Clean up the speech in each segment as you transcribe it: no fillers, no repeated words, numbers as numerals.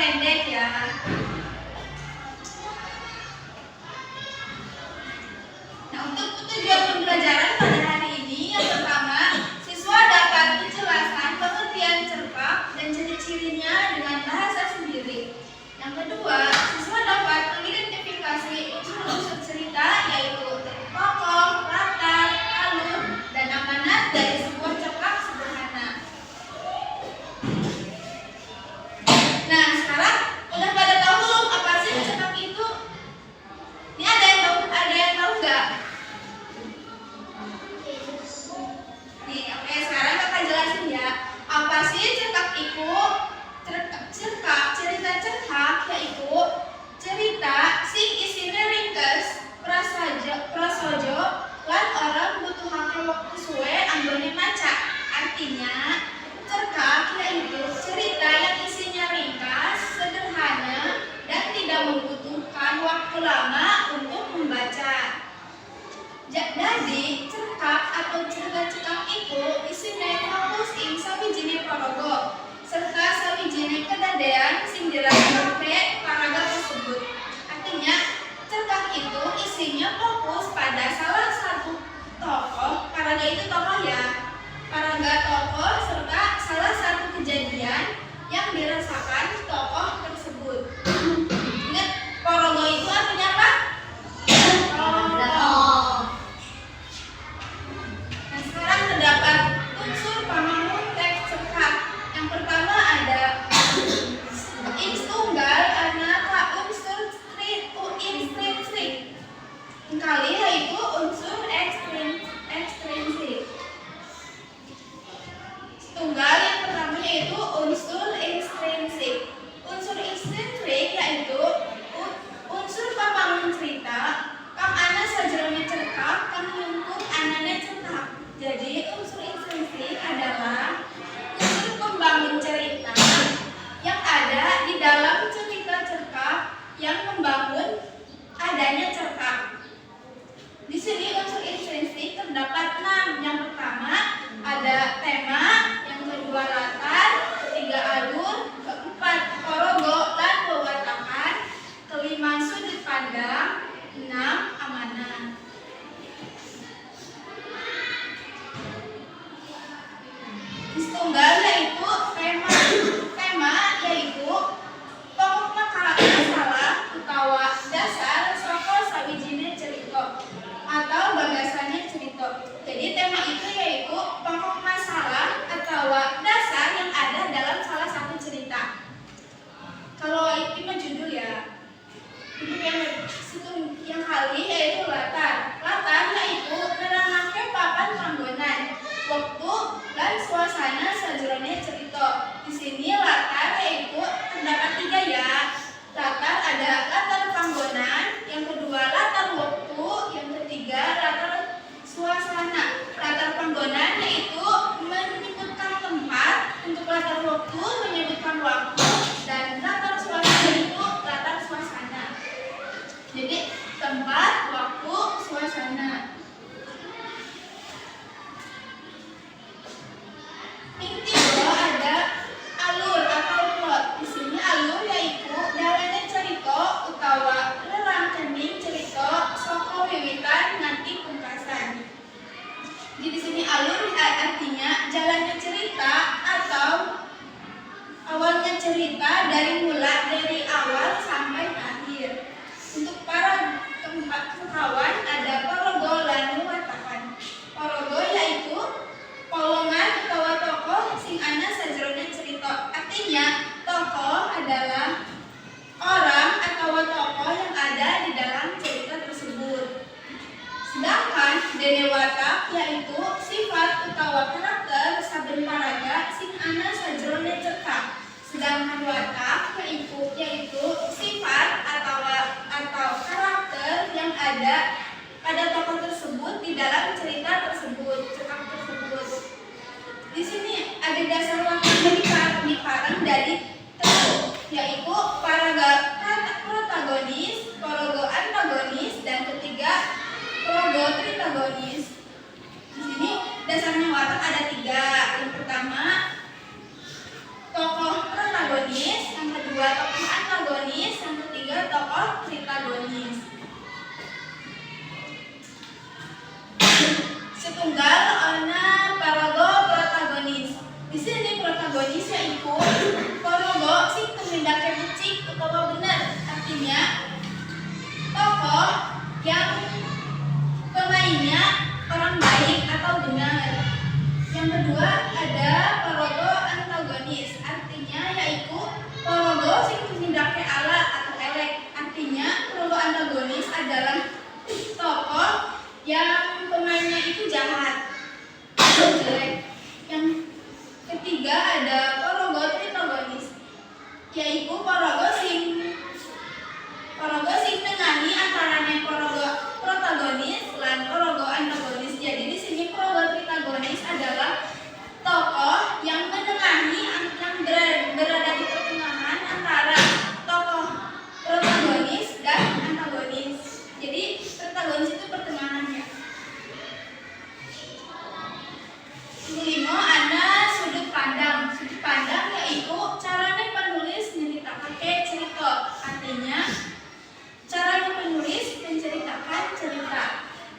pendek ya. Nah, untuk tujuan pembelajaran pada hari ini, yang pertama, siswa dapat menjelaskan pengertian cerpak dan ciri-cirinya dengan bahasa sendiri. Yang kedua, siswa dapat mengidentifikasi unsur-unsur cerita, yaitu tokoh, latar, alur, dan amanat dari sebuah cerpak sederhana. Nah, sekarang udah pada tahu belum apa sih cerpak itu? Ini ada yang tahu nggak? Nih, oke, sekarang kakak jelasin ya. Apa sih cerpak itu? Cerita cerkak yaitu cerita sing isine ringkes, prasaja lan orang butuhake waktu suwe anggone maca. Artinya, cerkak yaitu cerita yang isinya ringkas, sederhana, dan tidak membutuhkan waktu lama untuk membaca. Jadi, cerkak atau cerita cerkak itu isine fokus ing sawijine paraga serta sawijine kedadean sing dirangkake paraga tersebut. Artinya, cerkak itu isinya fokus pada salah satu tokoh, paraga itu tokoh ya, paraga tokoh serta salah satu kejadian yang dirasakan tokoh tersebut. Ingat, paraga itu artinya apa? Nah, sekarang terdapat unsur pamanggung teks cerkak. Yang pertama ada tunggal anaka unsur intrinsik. Kali yaitu unsur ekstrinsik. Tunggal yang pertama yaitu unsur ekstrinsik. Unsur ekstrinsik yaitu unsur pamanggung cerita kang ana sajroné cerkak kang nyungkut anane cerkak. Jadi unsur ekstrinsik adalah unsur pembangun cerita yang ada di dalam cerita cerkak yang membangun adanya cerkak. Di sini unsur intrinsik terdapat 6. Yang pertama ada tema, yang kedua latar, ketiga alur, keempat paraga lan wewatakan, kelima sudut pandang, 6 amanat. Tunggal yaitu tema. Tema yaitu pokok masalah utawa dasar saka sawijine cerita atau bagasannya cerita. Jadi tema itu yaitu pokok masalah atau dasar yang ada dalam salah satu cerita. Kalau itu mah judul ya. Untuk yang kali yaitu latar. Latar yaitu nerangake papan panggonan, waktu dan suasana sajroné cerita. Di sini latar yaitu terdapat 3 ya. Latar ada latar panggonan, yang kedua latar waktu, yang ketiga latar suasana. Latar panggonan yaitu menyebutkan tempat, untuk latar waktu menyebutkan waktu, dan latar suasana itu latar suasana. Jadi tempat, waktu, suasana. Intinya ada alur atau plot. Di sini alur yaitu dalane cerita utawa rerangkening cerita saka wiwitan nganti pungkasan. Jadi di sini alur artinya jalannya cerita atau awalnya cerita dari awal sampai akhir. Untuk para tempat kawan ada paraga lan wewatakan. Paraga yaitu polongan utawa tokoh sing ana sajroné cerita. Artinya tokoh adalah orang atau tokoh yang ada di dalam cerita tersebut. Sedangkan dene watak yaitu sifat utawa karakter saben paraga sing ana sajroné cerita. Sedangkan watak yaitu sifat atau karakter yang ada pada tokoh tersebut di dalam cerita tersebut, cerita tersebut. Di sini ada dasar watak diparang dari telu, yaitu paraga protagonis, paraga antagonis, dan ketiga paraga tritagonis. Di sini dasarnya watak ada 3. Yang pertama tokoh protagonis, yang kedua kedua tokoh antagonis, yang ketiga tokoh pritagonis. Setunggal ana paraga protagonis. Di sini protagonis yaitu paraga sing tumindake becik utawa benar. Artinya tokoh yang pemainnya orang baik atau benar. Yang kedua ada paraga antagonis. Artinya yaitu paraga sing tumindake ala atau elek. Artinya paraga antagonis adalah tokoh yang pemainnya itu jahat atau jelek. Yang ketiga ada paraga tritagonis, yaitu paraga sing nengani antarane paraga protagonis lan paraga antagonis. Jadi di sini paraga tritagonis adalah tokoh yang menengahi, yang berada di pertengahan antara tokoh protagonis dan antagonis. Jadi protagonis itu pertengahannya. Kelima ada sudut pandang. Sudut pandang yaitu caranya penulis menceritakan cerita. Artinya caranya penulis menceritakan cerita.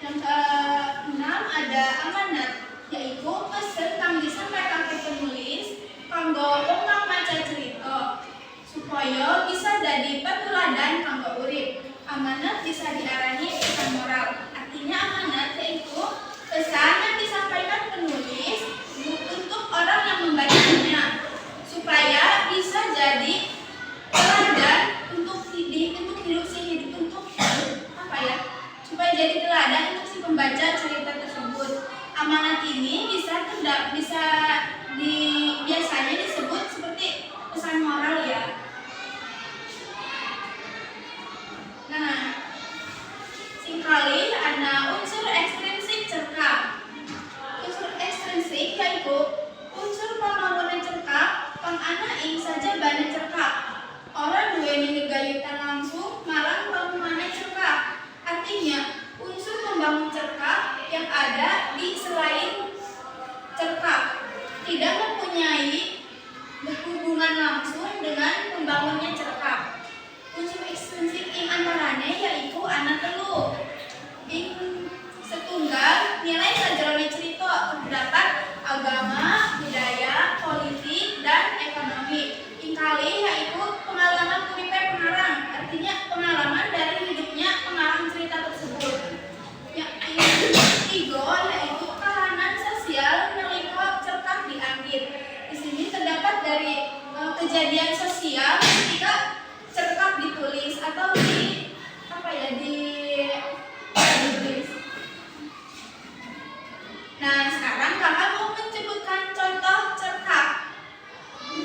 Yang keenam ada amanat, yaitu pesan kang disampaikan ke penulis kanggo wong maca cerita supaya bisa jadi patuladan kanggo urip. Amanat bisa diarani pesan moral. Artinya amanat yaitu pesan yang disampaikan penulis untuk orang yang membacanya supaya bisa jadi teladan untuk supaya jadi teladan untuk si pembaca cerita tersebut. Amanat ini biasanya disebut seperti pesan moral ya. Nah, singkali ada unsur ekstrinsik cerkak. Unsur ekstrinsik yaitu unsur pamangkunan cerkak kang ana ing sajabane cerkak. Ora duweni gegayutan langsung marang pamangkunan cerkak. Artinya unsur pembangun cerkak yang ada di selain cerkak tidak mempunyai hubungan langsung dengan pembangunnya cerkak. Unsur ekstrinsik ing antarane yaitu ana telu. Ing setunggal nilai sajroning cerita terdapat agama, budaya, politik, dan ekonomi. Ing kalih yaitu pengalaman uripe pengarang. Artinya pengalaman dari hidupnya pengarang cerita tersebut. Yang ketiga yaitu kahanan sosial nalika cerkak dianggit. Di sini terdapat dari kejadian sosial ketika cerkak ditulis atau ditulis. Nah, sekarang kakak mau menyebutkan contoh cerkak.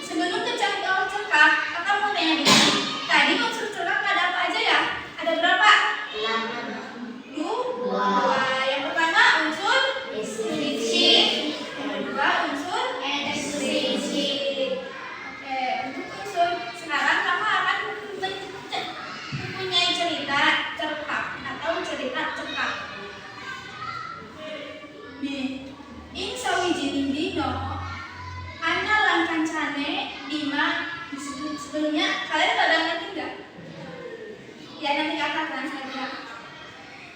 Sebelum ke contoh cerkak, kakak mau tanya dulu. Tadi unsur cerkak ada apa aja ya? Ada berapa? 2. Yang pertama unsur ekstrinsik. Yang kedua unsur ekstrinsik. Oke, untuk unsur sekarang kakak akan mempunyai cerita cerkak atau cerita cerkak. Nih, ing sawijining dino ana lan kancane Bima. Sebelumnya kalian pada ngerti nggak? Ya nanti kakak translate.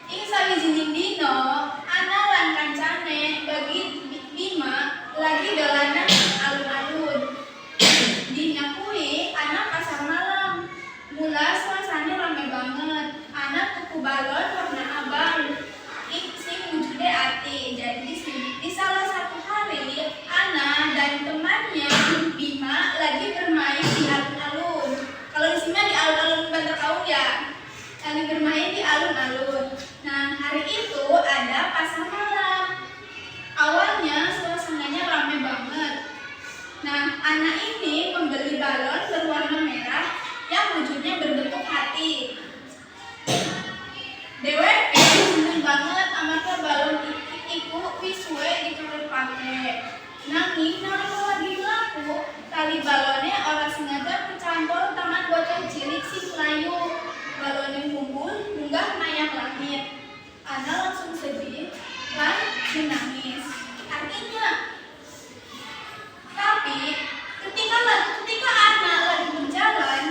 Ing sawijining dino ana lan kancane bagi Bima lagi dolanan alun-alun. Dina kuwi ana pasar malam. Mula suasana rame banget. Ana tuku balon warna abang. Sing wujude ati. Jadi di salah satu hari Ana dan temannya Bima lagi bermain di alun-alun. Kalau di sini di alun-alun Bantar Kaung ya. Lagi bermain di alun-alun. Nah, hari itu ada pasar malam. Awalnya suasananya ramai banget. Nah, anak ini membeli balon berwarna merah yang wujudnya berbentuk hati. Dewek seneng banget amarga balon iku wis suwe dicoret pake. Nanging nalika lagi mlaku, tali balone ora sengaja kecantol tangan bocah cilik sing mlayu. Balone kumpul munggah mayang langit. Ana langsung sedih lan menangis. Artinya, tapi ketika anak lagi berjalan,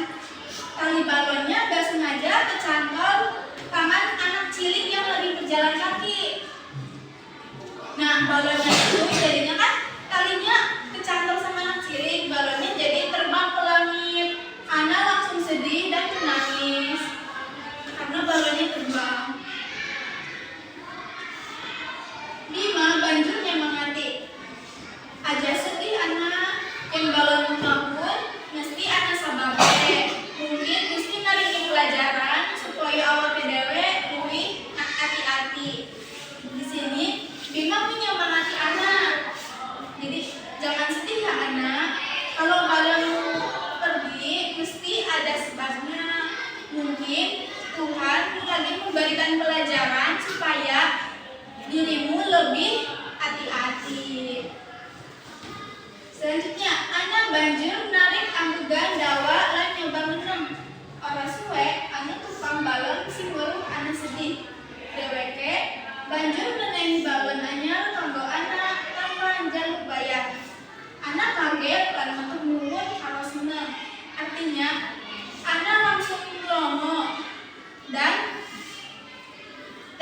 balonnya itu jadinya kan talinya kecantol sama anak cilik, balonnya jadi terbang ke langit. Ana langsung sedih dan menangis karena balonnya terbang. Bima banjur nyemangati. Aja sedih anak, yang balon mabur, mesti anak sababe. Mungkin mesti narik pelajaran supaya awal PDW lebih hati-hati. Di sini Bima menyemangati anak. Jadi jangan sedih ya anak. Kalau balon pergi mesti ada sebabnya. Mungkin Tuhan lagi memberikan pelajaran supaya dirimu lebih hati-hati. Selanjutnya, anak banjur narik anggugan dawa lan nyoba meneng. Ora suwe, anak tukang balon sing weruh anak sedih. Dheweke banjur menehi balon anyar kanggo anak tanpa njaluk bayar. Anak kaget lan matur nuwun karo seneng. Artinya, anak langsung melongo dan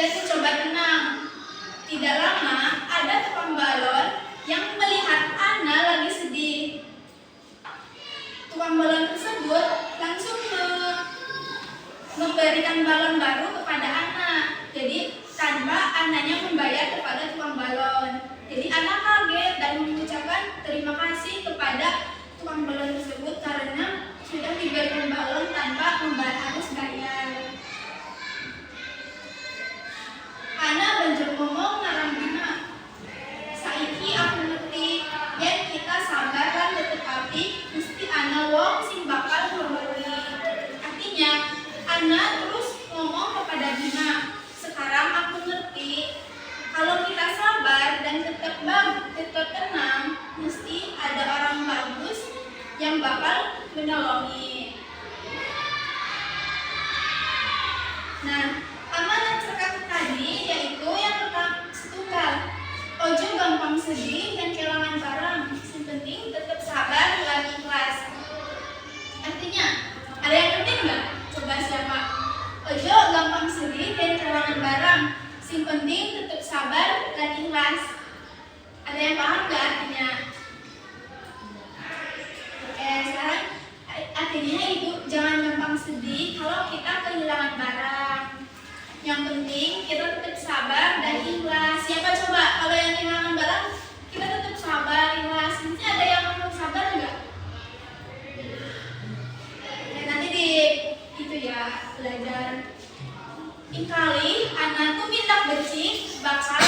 mencoba tenang. Tidak lama, ada tukang balon yang melihat Ana lagi sedih. Tukang balon tersebut langsung memberikan balon baru kepada Ana. Jadi tanpa Ananya membayar kepada tukang balon. Jadi Ana kaget dan mengucapkan terima kasih kepada tukang balon tersebut karena sudah diberikan balon tanpa harus bayar. Ana banjur ngomong ngarang Bima. Saiki aku ngerti, yen kita sabar lan tetepati, mesti ana wong sing bakal ngurmati. Artinya, Ana terus ngomong kepada Bima, sekarang aku ngerti, kalau kita sabar dan tetap tenang, mesti ada orang bagus yang bakal menolongi. Nah, amanat serkat tadi yaitu yang setunggal. Ojo gampang sedih dan kehilangan barang. Yang penting tetap sabar dan ikhlas. Artinya, ada yang penting nggak? Coba siapa? Ojo gampang sedih dan kehilangan barang. Yang penting tetap sabar dan ikhlas. Ada yang paham nggak artinya? Oke, sekarang artinya itu jangan gampang sedih kalau kita kehilangan barang. Yang penting kita tetap sabar dan ikhlas. Siapa coba kalau yang kehilangan barang kita tetap sabar, ikhlas. Nanti ada yang mau sabar enggak? Ya, nanti di itu ya belajar. Ingkali anak tuh minta becik bakal